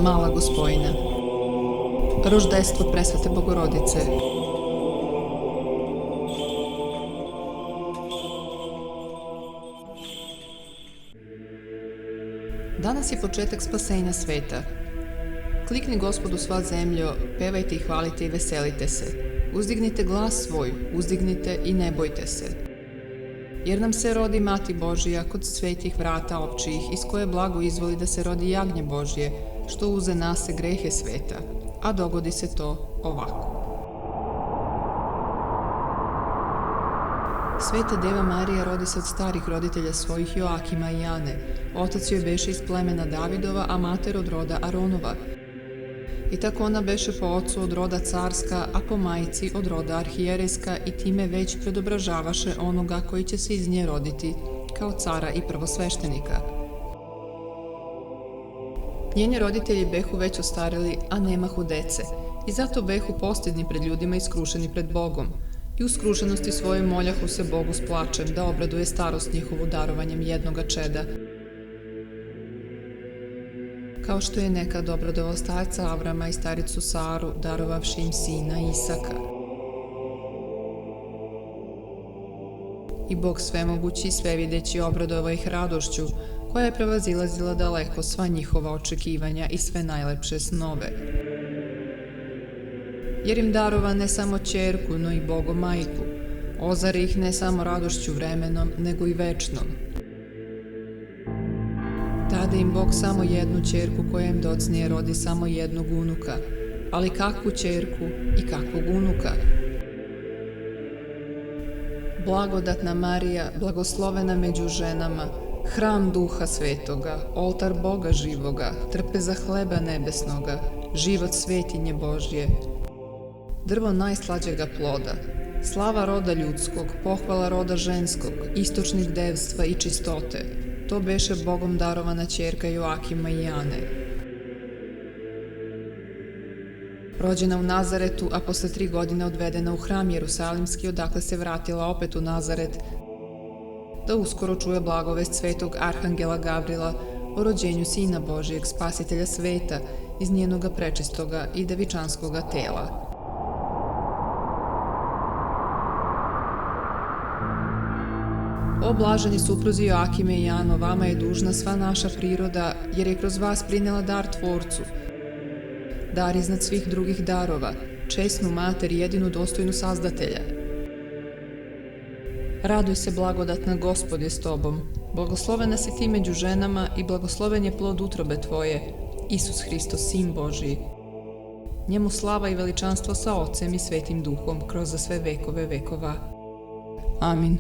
Mala Gospojina. Roždejstvo Presvete Bogorodice. Danas je početak spasenja sveta. Klikni Gospodu sva zemljo, pevajte i hvalite i veselite se. Uzdignite glas svoj, uzdignite i ne bojte se. Jer nam se rodi Mati Božija kod svetih vrata općih, iz koje blago izvoli da se rodi jagnje Božje, što uze nase grehe sveta, a dogodi se to ovako. Sveta Deva Marija rodi se od starih roditelja svojih Joakima i Ane. Otac joj beše iz plemena Davidova, a mater od roda Aronova. I tako ona beše po ocu od roda carska, a po majici od roda arhijerejska, i time već predobražavaše onoga koji će se iz nje roditi, kao cara i prvosveštenika. Njeni roditelji behu već ostarili, a nemahu dece, i zato behu postidni pred ljudima i skrušeni pred Bogom. I u skrušenosti svojoj moljahu se Bogu s plačem, da obraduje starost njihovu darovanjem jednoga čeda. Kao što je nekad obradovao starca Avrama i staricu Saru, darovavši im sina Isaka. I Bog svemogući i svevideći obradovao ih radošću, koja je prevazilazila daleko sva njihova očekivanja i sve najlepše snove. Jer im darova ne samo ćerku, no i Bogo majku, ozari ih ne samo radošću vremenom, nego i večnom. Dade im Bog samo jednu ćerku koja im docnije rodi samo jednog unuka, ali kakvu ćerku i kakvog unuka? Blagodatna Marija, blagoslovena među ženama, hram Duha Svetoga, oltar Boga živoga, trpeza hleba nebesnoga, život svetinje Božje, drvo najslađega ploda, slava roda ljudskog, pohvala roda ženskog, istočnik devstva i čistote, to beše Bogom darovana ćerka Joakima i Ane. Rođena u Nazaretu, a posle 3 godine odvedena u hram Jerusalimski, odakle se vratila opet u Nazaret, da uskoro čuje blagovest svetog arhangela Gavrila o rođenju Sina Božijeg, spasitelja sveta, iz njenoga prečistoga i devičanskoga tela. O blaženi supruzi Joakime i Ano, vama je dužna sva naša priroda, jer je kroz vas prinela dar Tvorcu, dar iznad svih drugih darova, česnu mater i jedinu dostojnu sazdatelja. Raduj se, blagodatna, Gospod je s tobom, blagoslovena si ti među ženama i blagosloven je plod utrobe tvoje, Isus Hristos, Sin Božiji. Njemu slava i veličanstvo sa Otcem i Svetim Duhom, kroz za sve vekove vekova. Amin.